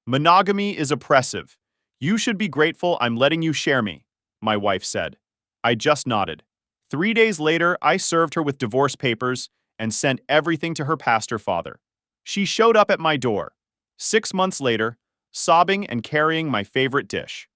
Monogamy is oppressive. You should be grateful I'm letting you share me, my wife said. I just nodded. 3 days later, I served her with divorce papers and sent everything to her pastor father. She showed up at my door, 6 months later, sobbing and carrying my favorite dish.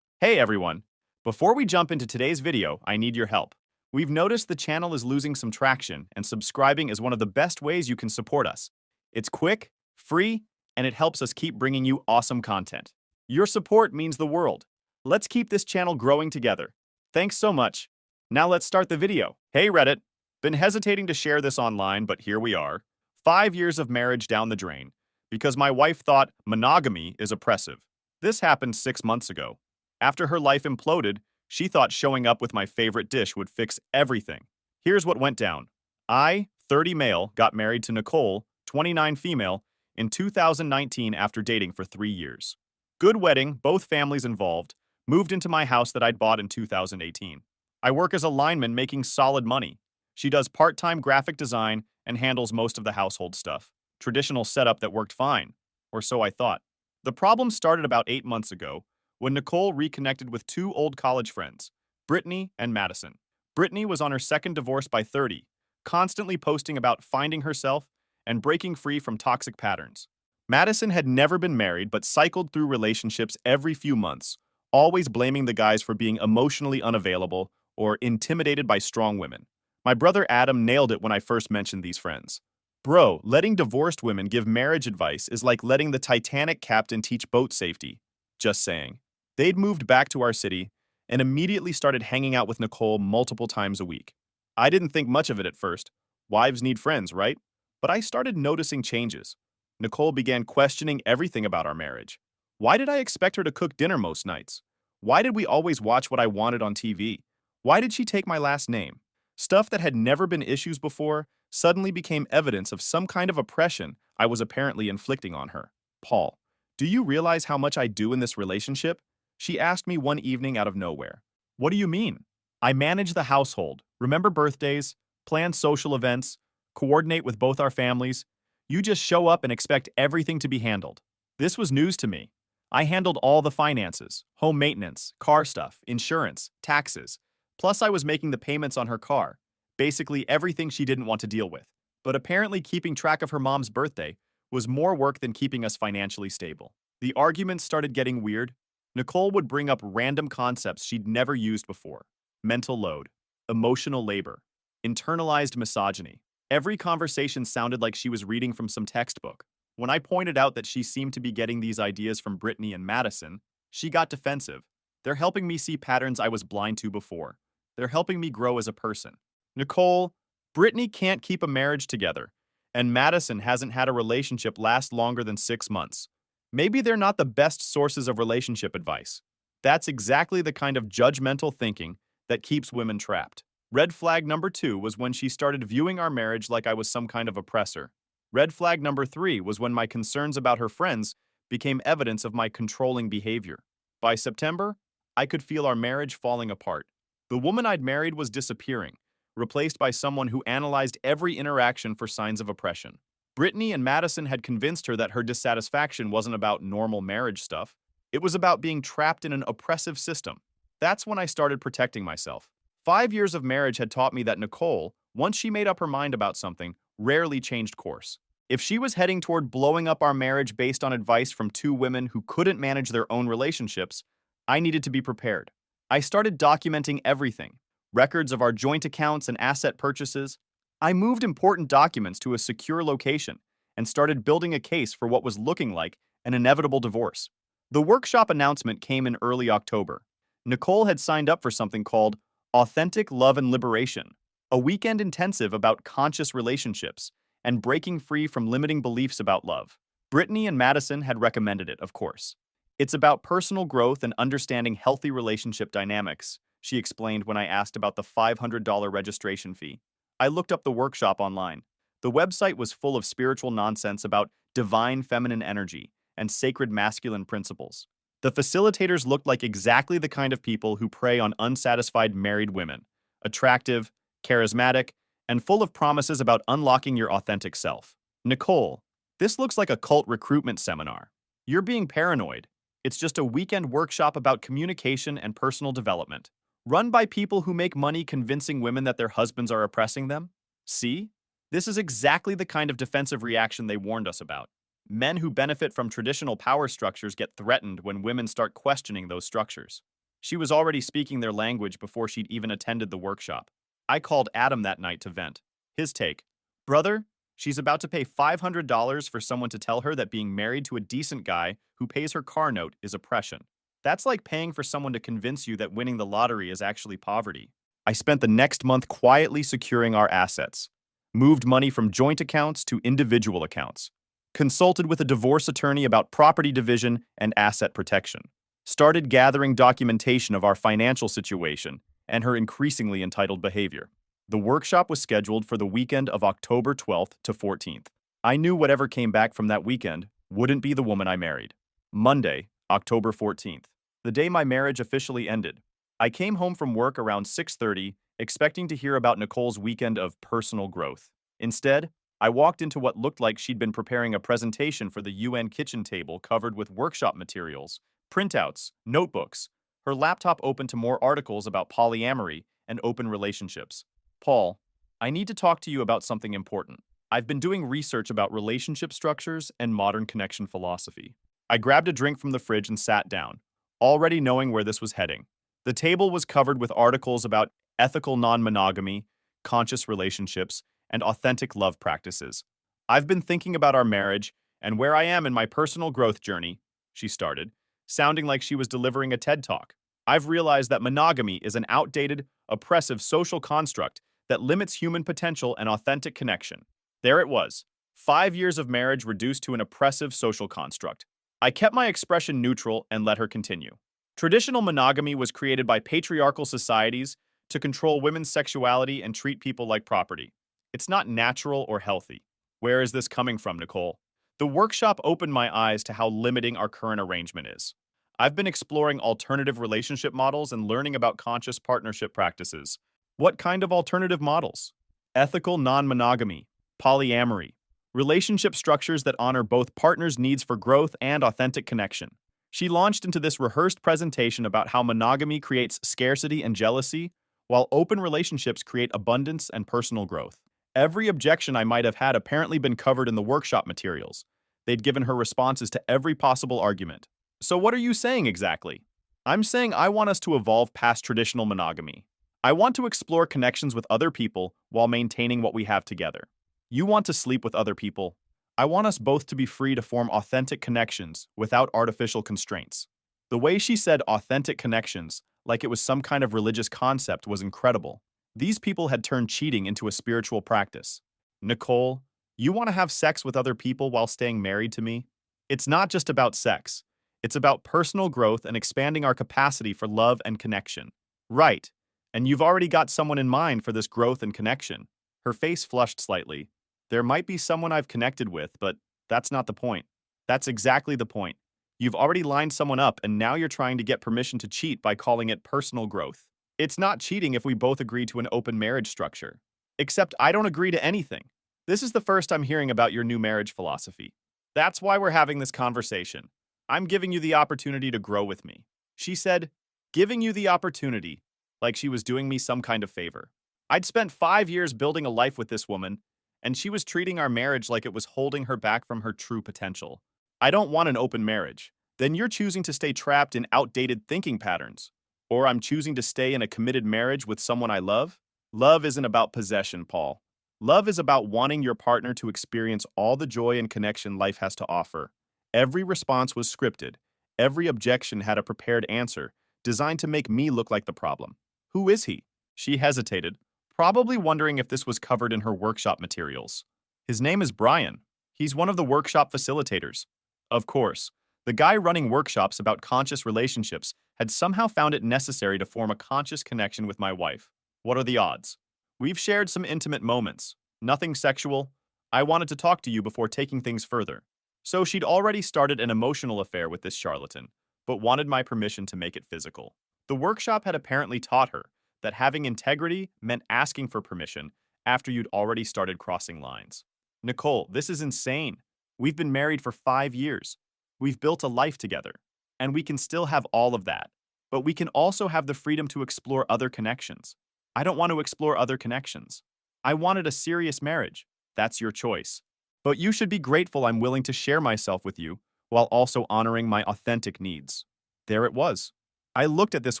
Hey everyone! Before we jump into today's video, I need your help. We've noticed the channel is losing some traction, and subscribing is one of the best ways you can support us. It's quick, free, and it helps us keep bringing you awesome content. Your support means the world. Let's keep this channel growing together. Thanks so much. Now let's start the video. Hey Reddit! Been hesitating to share this online, but here we are. 5 years of marriage down the drain, because my wife thought monogamy is oppressive. This happened 6 months ago. After her life imploded, she thought showing up with my favorite dish would fix everything. Here's what went down. I, 30 male, got married to Nicole, 29 female, in 2019 after dating for 3 years. Good wedding, both families involved, moved into my house that I'd bought in 2018. I work as a lineman making solid money. She does part-time graphic design and handles most of the household stuff. Traditional setup that worked fine, or so I thought. The problem started about 8 months ago, when Nicole reconnected with 2 old college friends, Brittany and Madison. Brittany was on her second divorce by 30, constantly posting about finding herself and breaking free from toxic patterns. Madison had never been married but cycled through relationships every few months, always blaming the guys for being emotionally unavailable or intimidated by strong women. My brother Adam nailed it when I first mentioned these friends. Bro, letting divorced women give marriage advice is like letting the Titanic captain teach boat safety. Just saying. They'd moved back to our city and immediately started hanging out with Nicole multiple times a week. I didn't think much of it at first. Wives need friends, right? But I started noticing changes. Nicole began questioning everything about our marriage. Why did I expect her to cook dinner most nights? Why did we always watch what I wanted on TV? Why did she take my last name? Stuff that had never been issues before suddenly became evidence of some kind of oppression I was apparently inflicting on her. Paul, do you realize how much I do in this relationship? She asked me one evening out of nowhere. What do you mean? I manage the household, remember birthdays, plan social events, coordinate with both our families. You just show up and expect everything to be handled. This was news to me. I handled all the finances, home maintenance, car stuff, insurance, taxes. Plus I was making the payments on her car. Basically everything she didn't want to deal with. But apparently keeping track of her mom's birthday was more work than keeping us financially stable. The arguments started getting weird. Nicole would bring up random concepts she'd never used before. Mental load, emotional labor, internalized misogyny. Every conversation sounded like she was reading from some textbook. When I pointed out that she seemed to be getting these ideas from Brittany and Madison, she got defensive. They're helping me see patterns I was blind to before. They're helping me grow as a person. Nicole, Brittany can't keep a marriage together, and Madison hasn't had a relationship last longer than 6 months. Maybe they're not the best sources of relationship advice. That's exactly the kind of judgmental thinking that keeps women trapped. Red flag number 2 was when she started viewing our marriage like I was some kind of oppressor. Red flag number 3 was when my concerns about her friends became evidence of my controlling behavior. By September, I could feel our marriage falling apart. The woman I'd married was disappearing, replaced by someone who analyzed every interaction for signs of oppression. Brittany and Madison had convinced her that her dissatisfaction wasn't about normal marriage stuff. It was about being trapped in an oppressive system. That's when I started protecting myself. 5 years of marriage had taught me that Nicole, once she made up her mind about something, rarely changed course. If she was heading toward blowing up our marriage based on advice from 2 women who couldn't manage their own relationships, I needed to be prepared. I started documenting everything. Records of our joint accounts and asset purchases. I moved important documents to a secure location and started building a case for what was looking like an inevitable divorce. The workshop announcement came in early October. Nicole had signed up for something called Authentic Love and Liberation, a weekend intensive about conscious relationships and breaking free from limiting beliefs about love. Brittany and Madison had recommended it, of course. It's about personal growth and understanding healthy relationship dynamics, she explained when I asked about the $500 registration fee. I looked up the workshop online. The website was full of spiritual nonsense about divine feminine energy and sacred masculine principles. The facilitators looked like exactly the kind of people who prey on unsatisfied married women, attractive, charismatic, and full of promises about unlocking your authentic self. Nicole, this looks like a cult recruitment seminar. You're being paranoid. It's just a weekend workshop about communication and personal development, run by people who make money convincing women that their husbands are oppressing them. See? This is exactly the kind of defensive reaction they warned us about. Men who benefit from traditional power structures get threatened when women start questioning those structures. She was already speaking their language before she'd even attended the workshop. I called Adam that night to vent. His take: Brother, she's about to pay $500 for someone to tell her that being married to a decent guy who pays her car note is oppression. That's like paying for someone to convince you that winning the lottery is actually poverty. I spent the next month quietly securing our assets, moved money from joint accounts to individual accounts, consulted with a divorce attorney about property division and asset protection, started gathering documentation of our financial situation and her increasingly entitled behavior. The workshop was scheduled for the weekend of October 12th to 14th. I knew whatever came back from that weekend wouldn't be the woman I married. Monday, October 14th, the day my marriage officially ended. I came home from work around 6:30, expecting to hear about Nicole's weekend of personal growth. Instead, I walked into what looked like she'd been preparing a presentation for the UN kitchen table covered with workshop materials, printouts, notebooks, her laptop open to more articles about polyamory and open relationships. Paul, I need to talk to you about something important. I've been doing research about relationship structures and modern connection philosophy. I grabbed a drink from the fridge and sat down, already knowing where this was heading. The table was covered with articles about ethical non-monogamy, conscious relationships, and authentic love practices. I've been thinking about our marriage and where I am in my personal growth journey, she started, sounding like she was delivering a TED Talk. I've realized that monogamy is an outdated, oppressive social construct that limits human potential and authentic connection. There it was, 5 years of marriage reduced to an oppressive social construct. I kept my expression neutral and let her continue. Traditional monogamy was created by patriarchal societies to control women's sexuality and treat people like property. It's not natural or healthy. Where is this coming from, Nicole? The workshop opened my eyes to how limiting our current arrangement is. I've been exploring alternative relationship models and learning about conscious partnership practices. What kind of alternative models? Ethical non-monogamy, polyamory, relationship structures that honor both partners' needs for growth and authentic connection. She launched into this rehearsed presentation about how monogamy creates scarcity and jealousy, while open relationships create abundance and personal growth. Every objection I might have had apparently been covered in the workshop materials. They'd given her responses to every possible argument. So what are you saying exactly? I'm saying I want us to evolve past traditional monogamy. I want to explore connections with other people while maintaining what we have together. You want to sleep with other people. I want us both to be free to form authentic connections without artificial constraints. The way she said authentic connections, like it was some kind of religious concept, was incredible. These people had turned cheating into a spiritual practice. Nicole, you want to have sex with other people while staying married to me? It's not just about sex. It's about personal growth and expanding our capacity for love and connection. Right. And you've already got someone in mind for this growth and connection. Her face flushed slightly. There might be someone I've connected with, but that's not the point. That's exactly the point. You've already lined someone up and now you're trying to get permission to cheat by calling it personal growth. It's not cheating if we both agree to an open marriage structure. Except I don't agree to anything. This is the first I'm hearing about your new marriage philosophy. That's why we're having this conversation. I'm giving you the opportunity to grow with me. She said, giving you the opportunity, like she was doing me some kind of favor. I'd spent 5 years building a life with this woman, and she was treating our marriage like it was holding her back from her true potential. I don't want an open marriage. Then you're choosing to stay trapped in outdated thinking patterns. Or I'm choosing to stay in a committed marriage with someone I love? Love isn't about possession, Paul. Love is about wanting your partner to experience all the joy and connection life has to offer. Every response was scripted. Every objection had a prepared answer, designed to make me look like the problem. Who is he? She hesitated, probably wondering if this was covered in her workshop materials. His name is Brian. He's one of the workshop facilitators. Of course, the guy running workshops about conscious relationships had somehow found it necessary to form a conscious connection with my wife. What are the odds? We've shared some intimate moments. Nothing sexual. I wanted to talk to you before taking things further. So she'd already started an emotional affair with this charlatan, but wanted my permission to make it physical. The workshop had apparently taught her that having integrity meant asking for permission after you'd already started crossing lines. Nicole, this is insane. We've been married for 5 years. We've built a life together, and we can still have all of that. But we can also have the freedom to explore other connections. I don't want to explore other connections. I wanted a serious marriage. That's your choice. But you should be grateful I'm willing to share myself with you while also honoring my authentic needs. There it was. I looked at this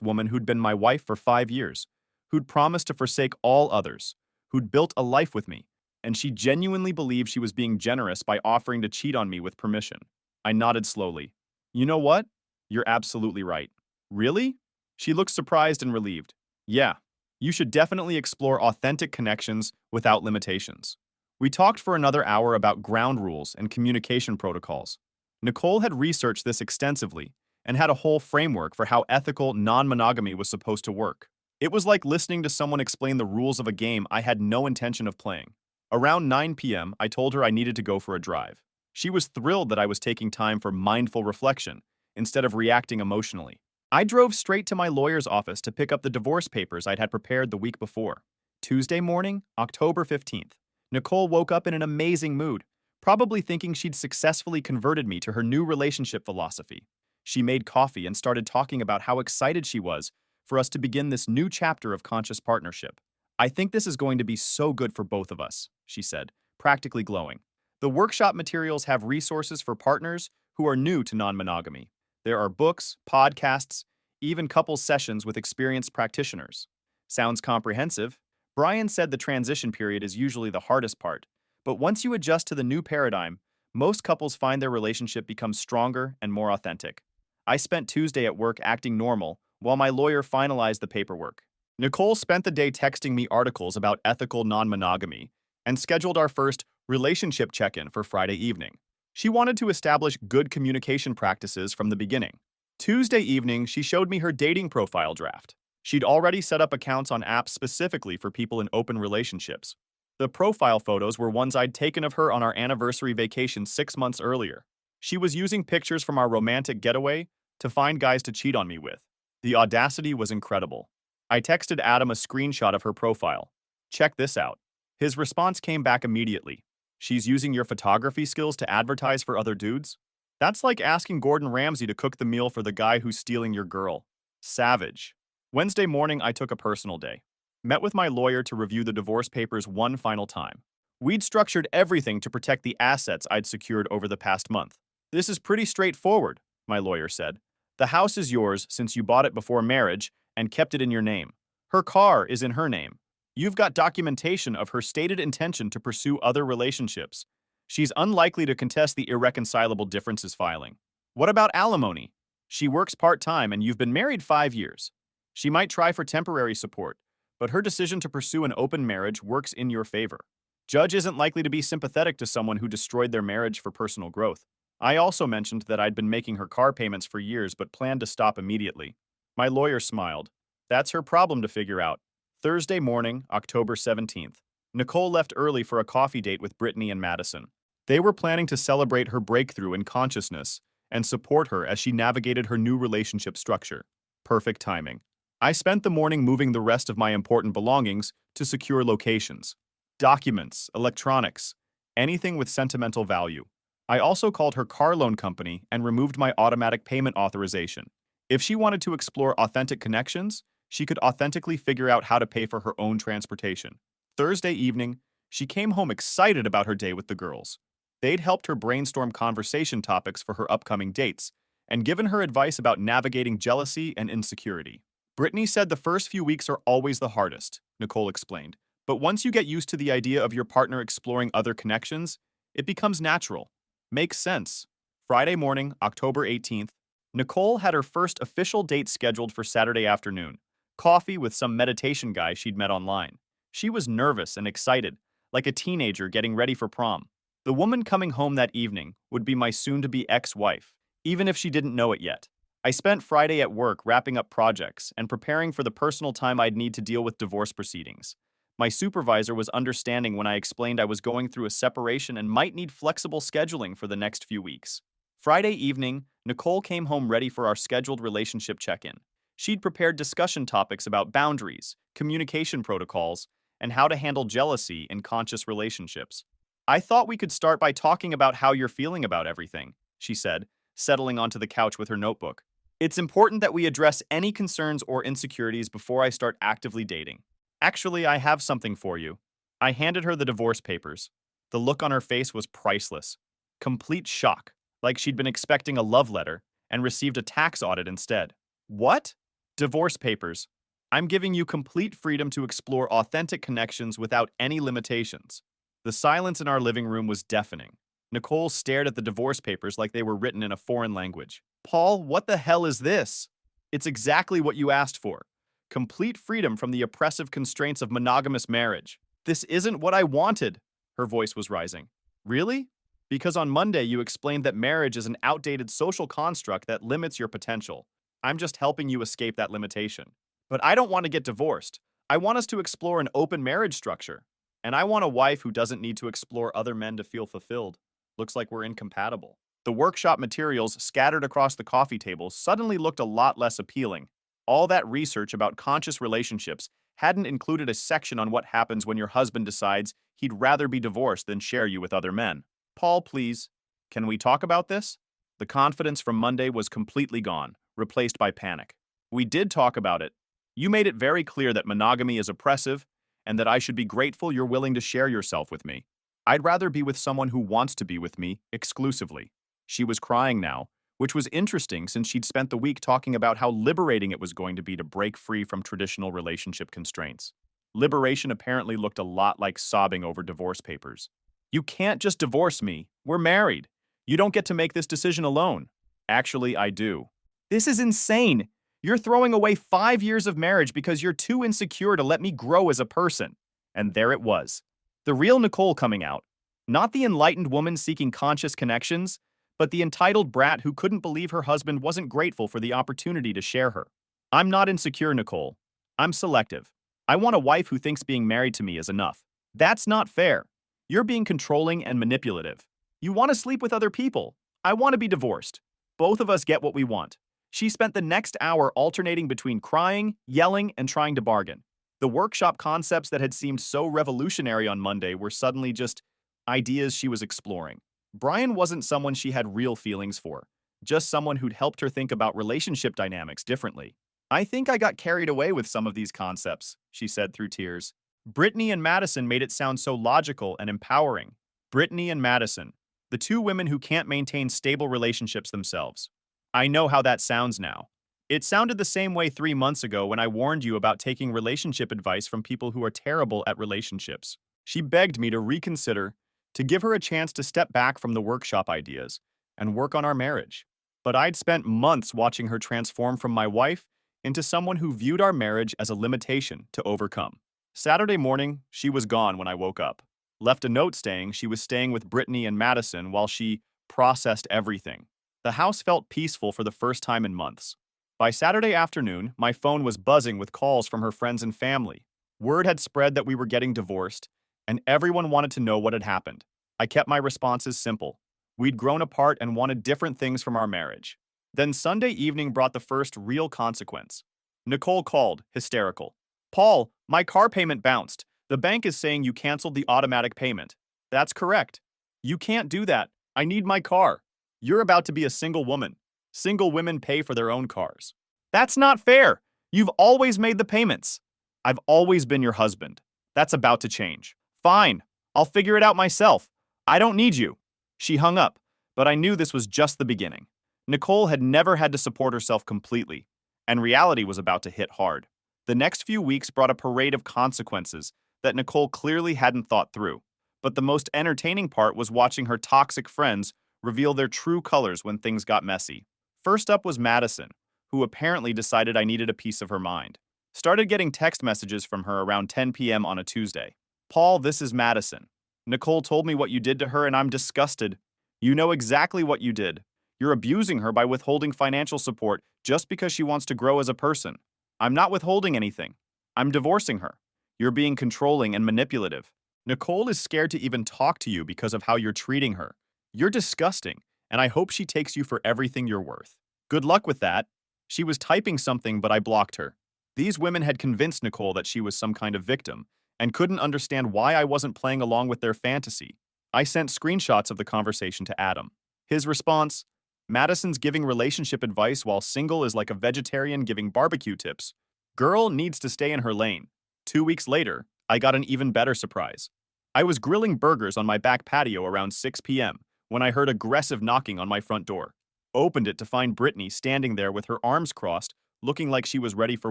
woman who'd been my wife for 5 years, who'd promised to forsake all others, who'd built a life with me, and she genuinely believed she was being generous by offering to cheat on me with permission. I nodded slowly. You know what? You're absolutely right. Really? She looked surprised and relieved. Yeah, you should definitely explore authentic connections without limitations. We talked for another hour about ground rules and communication protocols. Nicole had researched this extensively and had a whole framework for how ethical non-monogamy was supposed to work. It was like listening to someone explain the rules of a game I had no intention of playing. Around 9 p.m., I told her I needed to go for a drive. She was thrilled that I was taking time for mindful reflection instead of reacting emotionally. I drove straight to my lawyer's office to pick up the divorce papers I'd had prepared the week before. Tuesday morning, October 15th. Nicole woke up in an amazing mood, probably thinking she'd successfully converted me to her new relationship philosophy. She made coffee and started talking about how excited she was for us to begin this new chapter of conscious partnership. I think this is going to be so good for both of us, she said, practically glowing. The workshop materials have resources for partners who are new to non-monogamy. There are books, podcasts, even couples sessions with experienced practitioners. Sounds comprehensive. Brian said the transition period is usually the hardest part, but once you adjust to the new paradigm, most couples find their relationship becomes stronger and more authentic. I spent Tuesday at work acting normal while my lawyer finalized the paperwork. Nicole spent the day texting me articles about ethical non-monogamy and scheduled our first relationship check-in for Friday evening. She wanted to establish good communication practices from the beginning. Tuesday evening, she showed me her dating profile draft. She'd already set up accounts on apps specifically for people in open relationships. The profile photos were ones I'd taken of her on our anniversary vacation 6 months earlier. She was using pictures from our romantic getaway to find guys to cheat on me with. The audacity was incredible. I texted Adam a screenshot of her profile. Check this out. His response came back immediately. She's using your photography skills to advertise for other dudes? That's like asking Gordon Ramsay to cook the meal for the guy who's stealing your girl. Savage. Wednesday morning, I took a personal day. Met with my lawyer to review the divorce papers one final time. We'd structured everything to protect the assets I'd secured over the past month. This is pretty straightforward, my lawyer said. The house is yours since you bought it before marriage and kept it in your name. Her car is in her name. You've got documentation of her stated intention to pursue other relationships. She's unlikely to contest the irreconcilable differences filing. What about alimony? She works part-time and you've been married 5 years. She might try for temporary support, but her decision to pursue an open marriage works in your favor. Judge isn't likely to be sympathetic to someone who destroyed their marriage for personal growth. I also mentioned that I'd been making her car payments for years but planned to stop immediately. My lawyer smiled. That's her problem to figure out. Thursday morning, October 17th. Nicole left early for a coffee date with Brittany and Madison. They were planning to celebrate her breakthrough in consciousness and support her as she navigated her new relationship structure. Perfect timing. I spent the morning moving the rest of my important belongings to secure locations. Documents, electronics, anything with sentimental value. I also called her car loan company and removed my automatic payment authorization. If she wanted to explore authentic connections, she could authentically figure out how to pay for her own transportation. Thursday evening, she came home excited about her day with the girls. They'd helped her brainstorm conversation topics for her upcoming dates and given her advice about navigating jealousy and insecurity. Brittany said the first few weeks are always the hardest, Nicole explained, but once you get used to the idea of your partner exploring other connections, it becomes natural. Makes sense. Friday morning, October 18th, Nicole had her first official date scheduled for Saturday afternoon. Coffee with some meditation guy she'd met online. She was nervous and excited, like a teenager getting ready for prom. The woman coming home that evening would be my soon-to-be ex-wife, even if she didn't know it yet. I spent Friday at work wrapping up projects and preparing for the personal time I'd need to deal with divorce proceedings. My supervisor was understanding when I explained I was going through a separation and might need flexible scheduling for the next few weeks. Friday evening, Nicole came home ready for our scheduled relationship check-in. She'd prepared discussion topics about boundaries, communication protocols, and how to handle jealousy in conscious relationships. I thought we could start by talking about how you're feeling about everything, she said, settling onto the couch with her notebook. It's important that we address any concerns or insecurities before I start actively dating. Actually, I have something for you. I handed her the divorce papers. The look on her face was priceless. Complete shock, like she'd been expecting a love letter and received a tax audit instead. What? Divorce papers. I'm giving you complete freedom to explore authentic connections without any limitations. The silence in our living room was deafening. Nicole stared at the divorce papers like they were written in a foreign language. Paul, what the hell is this? It's exactly what you asked for. Complete freedom from the oppressive constraints of monogamous marriage. This isn't what I wanted. Her voice was rising. Really? Because on Monday you explained that marriage is an outdated social construct that limits your potential. I'm just helping you escape that limitation. But I don't want to get divorced. I want us to explore an open marriage structure. And I want a wife who doesn't need to explore other men to feel fulfilled. Looks like we're incompatible. The workshop materials scattered across the coffee table suddenly looked a lot less appealing. All that research about conscious relationships hadn't included a section on what happens when your husband decides he'd rather be divorced than share you with other men. Paul, please. Can we talk about this? The confidence from Monday was completely gone, replaced by panic. We did talk about it. You made it very clear that monogamy is oppressive and that I should be grateful you're willing to share yourself with me. I'd rather be with someone who wants to be with me exclusively. She was crying now, which was interesting since she'd spent the week talking about how liberating it was going to be to break free from traditional relationship constraints. Liberation apparently looked a lot like sobbing over divorce papers. You can't just divorce me. We're married. You don't get to make this decision alone. Actually, I do. This is insane. You're throwing away 5 years of marriage because you're too insecure to let me grow as a person. And there it was. The real Nicole coming out. Not the enlightened woman seeking conscious connections, but the entitled brat who couldn't believe her husband wasn't grateful for the opportunity to share her. I'm not insecure, Nicole. I'm selective. I want a wife who thinks being married to me is enough. That's not fair. You're being controlling and manipulative. You want to sleep with other people. I want to be divorced. Both of us get what we want. She spent the next hour alternating between crying, yelling, and trying to bargain. The workshop concepts that had seemed so revolutionary on Monday were suddenly just ideas she was exploring. Brian wasn't someone she had real feelings for, just someone who'd helped her think about relationship dynamics differently. I think I got carried away with some of these concepts, she said through tears. Brittany and Madison made it sound so logical and empowering. Brittany and Madison, the two women who can't maintain stable relationships themselves. I know how that sounds now. It sounded the same way 3 months ago when I warned you about taking relationship advice from people who are terrible at relationships. She begged me to reconsider, to give her a chance to step back from the workshop ideas and work on our marriage. But I'd spent months watching her transform from my wife into someone who viewed our marriage as a limitation to overcome. Saturday morning, she was gone when I woke up. Left a note saying she was staying with Brittany and Madison while she processed everything. The house felt peaceful for the first time in months. By Saturday afternoon, my phone was buzzing with calls from her friends and family. Word had spread that we were getting divorced, and everyone wanted to know what had happened. I kept my responses simple. We'd grown apart and wanted different things from our marriage. Then Sunday evening brought the first real consequence. Nicole called, hysterical. Paul, my car payment bounced. The bank is saying you canceled the automatic payment. That's correct. You can't do that. I need my car. You're about to be a single woman. Single women pay for their own cars. That's not fair. You've always made the payments. I've always been your husband. That's about to change. Fine. I'll figure it out myself. I don't need you. She hung up, but I knew this was just the beginning. Nicole had never had to support herself completely, and reality was about to hit hard. The next few weeks brought a parade of consequences that Nicole clearly hadn't thought through. But the most entertaining part was watching her toxic friends reveal their true colors when things got messy. First up was Madison, who apparently decided I needed a piece of her mind. Started getting text messages from her around 10 p.m. on a Tuesday. Paul, this is Madison. Nicole told me what you did to her and I'm disgusted. You know exactly what you did. You're abusing her by withholding financial support just because she wants to grow as a person. I'm not withholding anything. I'm divorcing her. You're being controlling and manipulative. Nicole is scared to even talk to you because of how you're treating her. You're disgusting, and I hope she takes you for everything you're worth. Good luck with that. She was typing something, but I blocked her. These women had convinced Nicole that she was some kind of victim and couldn't understand why I wasn't playing along with their fantasy. I sent screenshots of the conversation to Adam. His response, Madison's giving relationship advice while single is like a vegetarian giving barbecue tips. Girl needs to stay in her lane. 2 weeks later, I got an even better surprise. I was grilling burgers on my back patio around 6 p.m. when I heard aggressive knocking on my front door. Opened it to find Brittany standing there with her arms crossed, looking like she was ready for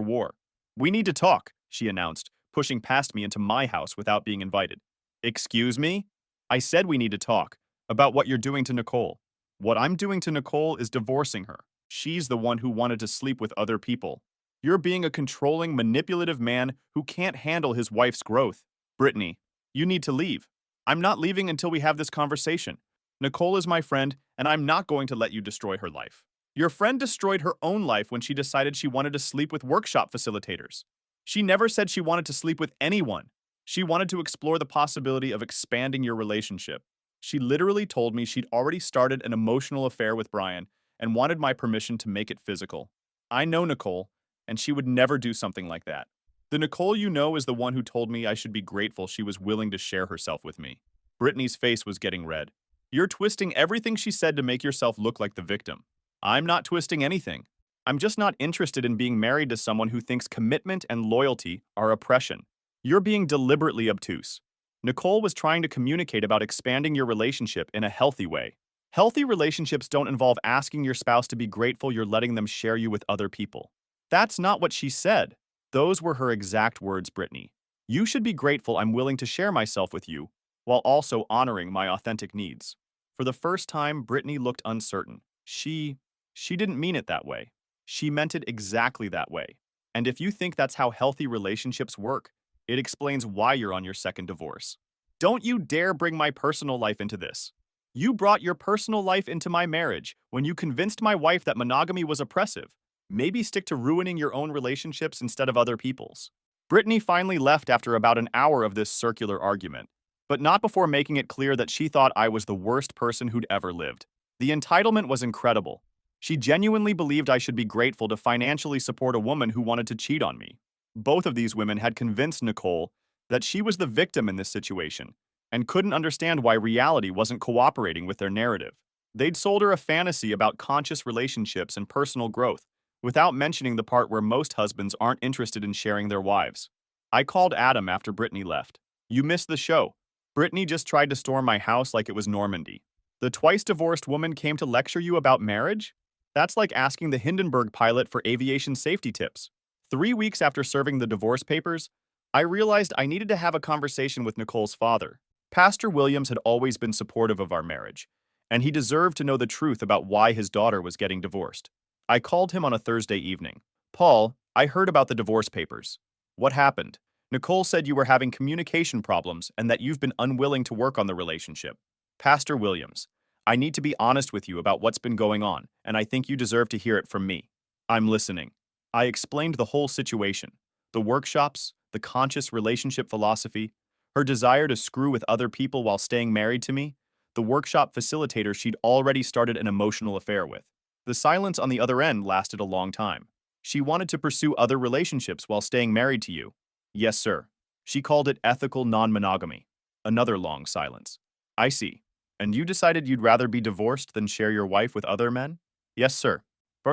war. "We need to talk," she announced, pushing past me into my house without being invited. "Excuse me?" "I said we need to talk. About what you're doing to Nicole." "What I'm doing to Nicole is divorcing her. She's the one who wanted to sleep with other people. You're being a controlling, manipulative man who can't handle his wife's growth. Brittany, you need to leave. I'm not leaving until we have this conversation. Nicole is my friend, and I'm not going to let you destroy her life. Your friend destroyed her own life when she decided she wanted to sleep with workshop facilitators. She never said she wanted to sleep with anyone. She wanted to explore the possibility of expanding your relationship. She literally told me she'd already started an emotional affair with Brian and wanted my permission to make it physical. I know Nicole, and she would never do something like that. The Nicole you know is the one who told me I should be grateful she was willing to share herself with me." Brittany's face was getting red. "You're twisting everything she said to make yourself look like the victim." "I'm not twisting anything. I'm just not interested in being married to someone who thinks commitment and loyalty are oppression. You're being deliberately obtuse. Nicole was trying to communicate about expanding your relationship in a healthy way. Healthy relationships don't involve asking your spouse to be grateful you're letting them share you with other people." "That's not what she said." "Those were her exact words, Brittany. You should be grateful I'm willing to share myself with you, while also honoring my authentic needs." For the first time, Brittany looked uncertain. She didn't mean it that way. She meant it exactly that way. And if you think that's how healthy relationships work, it explains why you're on your second divorce. Don't you dare bring my personal life into this. You brought your personal life into my marriage when you convinced my wife that monogamy was oppressive. Maybe stick to ruining your own relationships instead of other people's. Brittany finally left after about an hour of this circular argument, but not before making it clear that she thought I was the worst person who'd ever lived. The entitlement was incredible. She genuinely believed I should be grateful to financially support a woman who wanted to cheat on me. Both of these women had convinced Nicole that she was the victim in this situation and couldn't understand why reality wasn't cooperating with their narrative. They'd sold her a fantasy about conscious relationships and personal growth, without mentioning the part where most husbands aren't interested in sharing their wives. I called Adam after Brittany left. "You missed the show. Brittany just tried to storm my house like it was Normandy. The twice-divorced woman came to lecture you about marriage? That's like asking the Hindenburg pilot for aviation safety tips." 3 weeks after serving the divorce papers, I realized I needed to have a conversation with Nicole's father. Pastor Williams had always been supportive of our marriage, and he deserved to know the truth about why his daughter was getting divorced. I called him on a Thursday evening. "Paul, I heard about the divorce papers." "What happened?" "Nicole said you were having communication problems and that you've been unwilling to work on the relationship." "Pastor Williams, I need to be honest with you about what's been going on, and I think you deserve to hear it from me." "I'm listening." I explained the whole situation. The workshops, the conscious relationship philosophy, her desire to screw with other people while staying married to me, the workshop facilitator she'd already started an emotional affair with. The silence on the other end lasted a long time. "She wanted to pursue other relationships while staying married to you." "Yes, sir." She called it ethical non-monogamy. Another long silence. "I see. And you decided you'd rather be divorced than share your wife with other men?" "Yes, sir."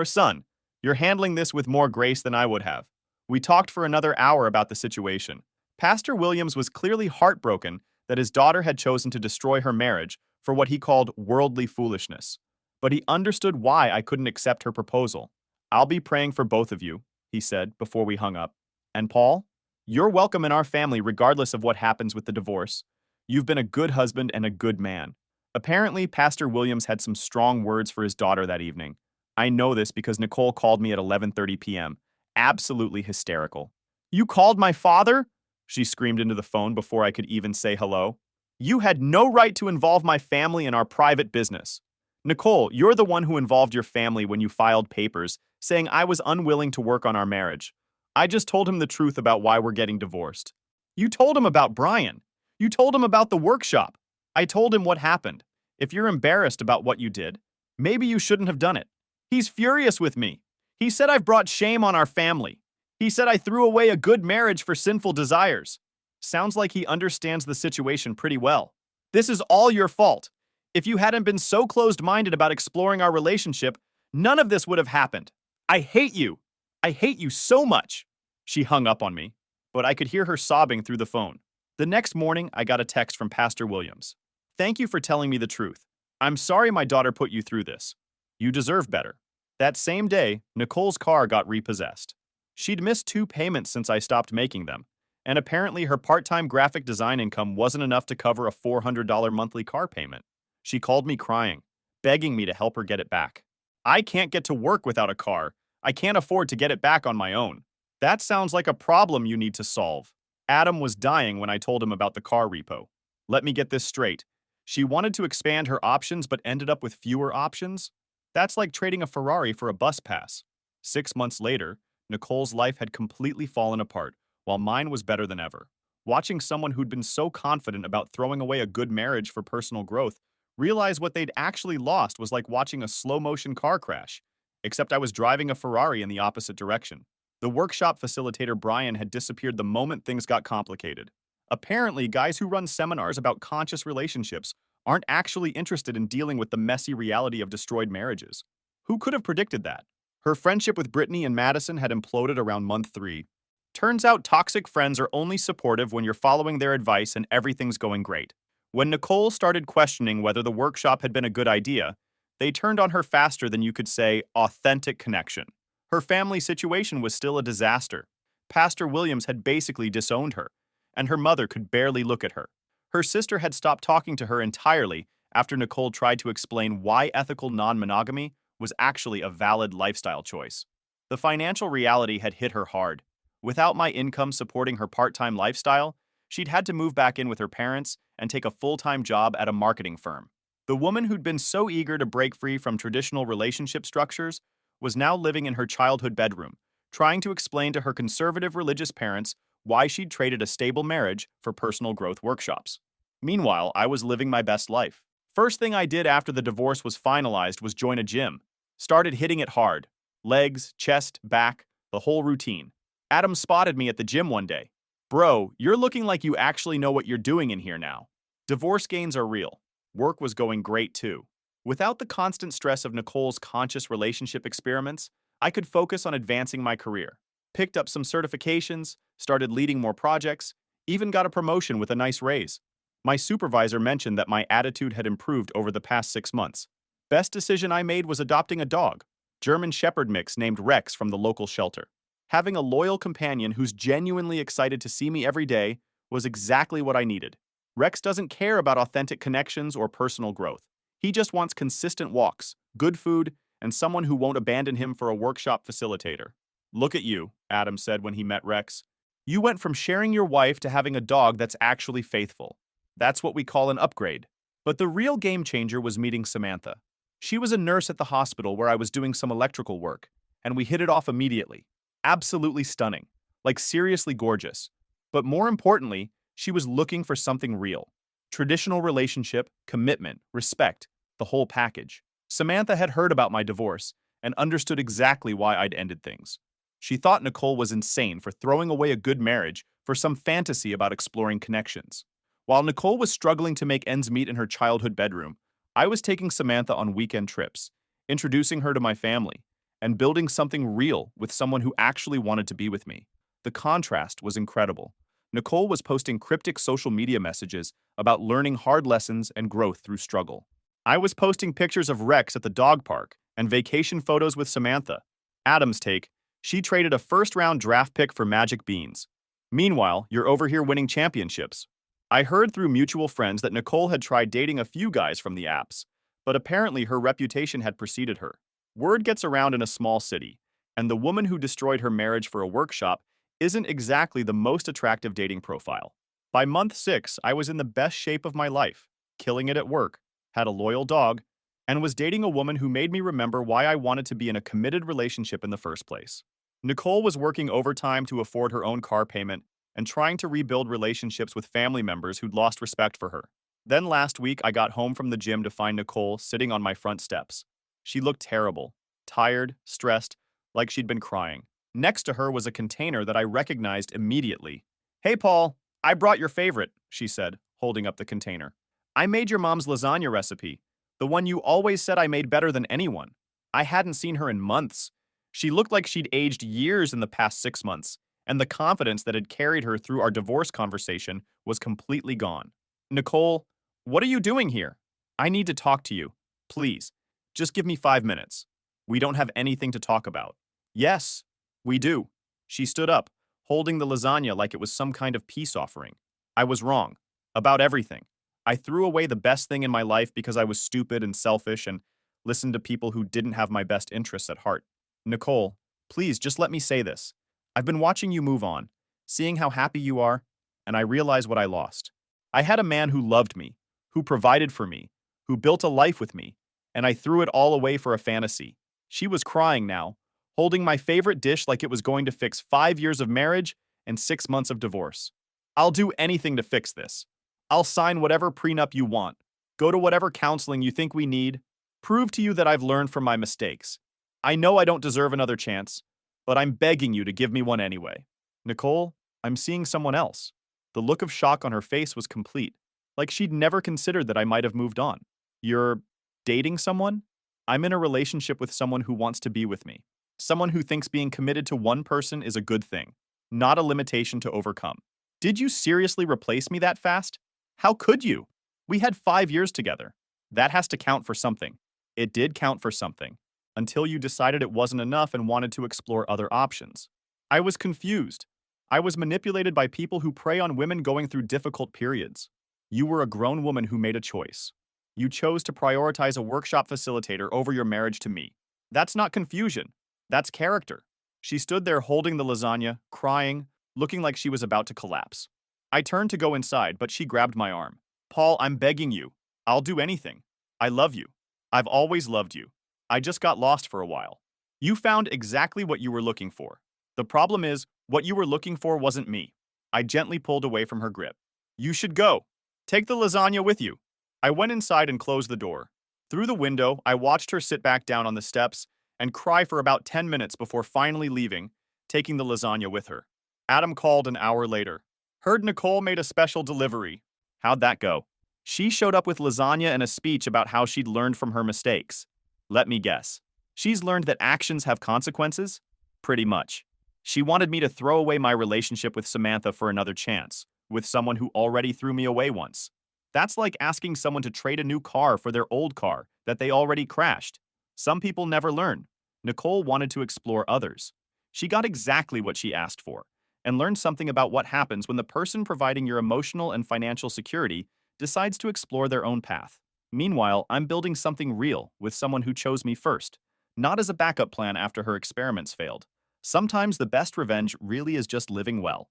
"Son, you're handling this with more grace than I would have." We talked for another hour about the situation. Pastor Williams was clearly heartbroken that his daughter had chosen to destroy her marriage for what he called worldly foolishness. But he understood why I couldn't accept her proposal. "I'll be praying for both of you," he said before we hung up. "And Paul, you're welcome in our family regardless of what happens with the divorce. You've been a good husband and a good man." Apparently, Pastor Williams had some strong words for his daughter that evening. I know this because Nicole called me at 11:30 p.m., absolutely hysterical. "You called my father?" she screamed into the phone before I could even say hello. "You had no right to involve my family in our private business." "Nicole, you're the one who involved your family when you filed papers saying I was unwilling to work on our marriage. I just told him the truth about why we're getting divorced." "You told him about Brian. You told him about the workshop." "I told him what happened. If you're embarrassed about what you did, maybe you shouldn't have done it." "He's furious with me. He said I've brought shame on our family. He said I threw away a good marriage for sinful desires." Sounds like he understands the situation pretty well. "This is all your fault. If you hadn't been so closed-minded about exploring our relationship, none of this would have happened. I hate you. I hate you so much. She hung up on me, but I could hear her sobbing through the phone. The next morning, I got a text from Pastor Williams. Thank you for telling me the truth. I'm sorry my daughter put you through this. You deserve better. That same day, Nicole's car got repossessed. She'd missed 2 payments since I stopped making them, and apparently her part-time graphic design income wasn't enough to cover a $400 monthly car payment. She called me crying, begging me to help her get it back. I can't get to work without a car. I can't afford to get it back on my own. That sounds like a problem you need to solve. Adam was dying when I told him about the car repo. Let me get this straight. She wanted to expand her options but ended up with fewer options? That's like trading a Ferrari for a bus pass. 6 months later, Nicole's life had completely fallen apart, while mine was better than ever. Watching someone who'd been so confident about throwing away a good marriage for personal growth realize what they'd actually lost was like watching a slow-motion car crash, except I was driving a Ferrari in the opposite direction. The workshop facilitator Brian had disappeared the moment things got complicated. Apparently, guys who run seminars about conscious relationships aren't actually interested in dealing with the messy reality of destroyed marriages. Who could have predicted that? Her friendship with Brittany and Madison had imploded around month 3. Turns out toxic friends are only supportive when you're following their advice and everything's going great. When Nicole started questioning whether the workshop had been a good idea, they turned on her faster than you could say authentic connection. Her family situation was still a disaster. Pastor Williams had basically disowned her, and her mother could barely look at her. Her sister had stopped talking to her entirely after Nicole tried to explain why ethical non-monogamy was actually a valid lifestyle choice. The financial reality had hit her hard. Without my income supporting her part-time lifestyle, she'd had to move back in with her parents and take a full-time job at a marketing firm. The woman who'd been so eager to break free from traditional relationship structures was now living in her childhood bedroom, trying to explain to her conservative religious parents why she'd traded a stable marriage for personal growth workshops. Meanwhile, I was living my best life. First thing I did after the divorce was finalized was join a gym. Started hitting it hard. Legs, chest, back, the whole routine. Adam spotted me at the gym one day. Bro, you're looking like you actually know what you're doing in here now. Divorce gains are real. Work was going great too. Without the constant stress of Nicole's conscious relationship experiments, I could focus on advancing my career. Picked up some certifications, started leading more projects, even got a promotion with a nice raise. My supervisor mentioned that my attitude had improved over the past 6 months. Best decision I made was adopting a dog, German Shepherd mix named Rex from the local shelter. Having a loyal companion who's genuinely excited to see me every day was exactly what I needed. Rex doesn't care about authentic connections or personal growth. He just wants consistent walks, good food, and someone who won't abandon him for a workshop facilitator. Look at you, Adam said when he met Rex. You went from sharing your wife to having a dog that's actually faithful. That's what we call an upgrade. But the real game changer was meeting Samantha. She was a nurse at the hospital where I was doing some electrical work, and we hit it off immediately. Absolutely stunning, like seriously gorgeous. But more importantly, she was looking for something real. Traditional relationship, commitment, respect, the whole package. Samantha had heard about my divorce and understood exactly why I'd ended things. She thought Nicole was insane for throwing away a good marriage for some fantasy about exploring connections. While Nicole was struggling to make ends meet in her childhood bedroom, I was taking Samantha on weekend trips, introducing her to my family, and building something real with someone who actually wanted to be with me. The contrast was incredible. Nicole was posting cryptic social media messages about learning hard lessons and growth through struggle. I was posting pictures of Rex at the dog park and vacation photos with Samantha. Adam's take, she traded a first-round draft pick for magic beans. Meanwhile, you're over here winning championships. I heard through mutual friends that Nicole had tried dating a few guys from the apps, but apparently her reputation had preceded her. Word gets around in a small city, and the woman who destroyed her marriage for a workshop isn't exactly the most attractive dating profile. By month 6, I was in the best shape of my life, killing it at work, had a loyal dog, and was dating a woman who made me remember why I wanted to be in a committed relationship in the first place. Nicole was working overtime to afford her own car payment and trying to rebuild relationships with family members who'd lost respect for her. Then last week, I got home from the gym to find Nicole sitting on my front steps. She looked terrible, tired, stressed, like she'd been crying. Next to her was a container that I recognized immediately. "Hey, Paul, I brought your favorite," she said, holding up the container. I made your mom's lasagna recipe, the one you always said I made better than anyone. I hadn't seen her in months. She looked like she'd aged years in the past 6 months, and the confidence that had carried her through our divorce conversation was completely gone. Nicole, what are you doing here? I need to talk to you. Please, just give me 5 minutes. We don't have anything to talk about. Yes, we do. She stood up, holding the lasagna like it was some kind of peace offering. I was wrong. About everything. I threw away the best thing in my life because I was stupid and selfish and listened to people who didn't have my best interests at heart. Nicole, please just let me say this. I've been watching you move on, seeing how happy you are, and I realize what I lost. I had a man who loved me, who provided for me, who built a life with me, and I threw it all away for a fantasy. She was crying now, holding my favorite dish like it was going to fix 5 years of marriage and 6 months of divorce. I'll do anything to fix this. I'll sign whatever prenup you want, go to whatever counseling you think we need, prove to you that I've learned from my mistakes. I know I don't deserve another chance, but I'm begging you to give me one anyway. Nicole, I'm seeing someone else. The look of shock on her face was complete, like she'd never considered that I might have moved on. You're dating someone? I'm in a relationship with someone who wants to be with me. Someone who thinks being committed to one person is a good thing, not a limitation to overcome. Did you seriously replace me that fast? How could you? We had 5 years together. That has to count for something. It did count for something, until you decided it wasn't enough and wanted to explore other options. I was confused. I was manipulated by people who prey on women going through difficult periods. You were a grown woman who made a choice. You chose to prioritize a workshop facilitator over your marriage to me. That's not confusion. That's character. She stood there holding the lasagna, crying, looking like she was about to collapse. I turned to go inside, but she grabbed my arm. Paul, I'm begging you. I'll do anything. I love you. I've always loved you. I just got lost for a while. You found exactly what you were looking for. The problem is, what you were looking for wasn't me. I gently pulled away from her grip. You should go. Take the lasagna with you. I went inside and closed the door. Through the window, I watched her sit back down on the steps and cry for about 10 minutes before finally leaving, taking the lasagna with her. Adam called an hour later. Heard Nicole made a special delivery. How'd that go? She showed up with lasagna and a speech about how she'd learned from her mistakes. Let me guess. She's learned that actions have consequences? Pretty much. She wanted me to throw away my relationship with Samantha for another chance, with someone who already threw me away once. That's like asking someone to trade a new car for their old car that they already crashed. Some people never learn. Nicole wanted to explore others. She got exactly what she asked for, and learned something about what happens when the person providing your emotional and financial security decides to explore their own path. Meanwhile, I'm building something real with someone who chose me first, not as a backup plan after her experiments failed. Sometimes the best revenge really is just living well.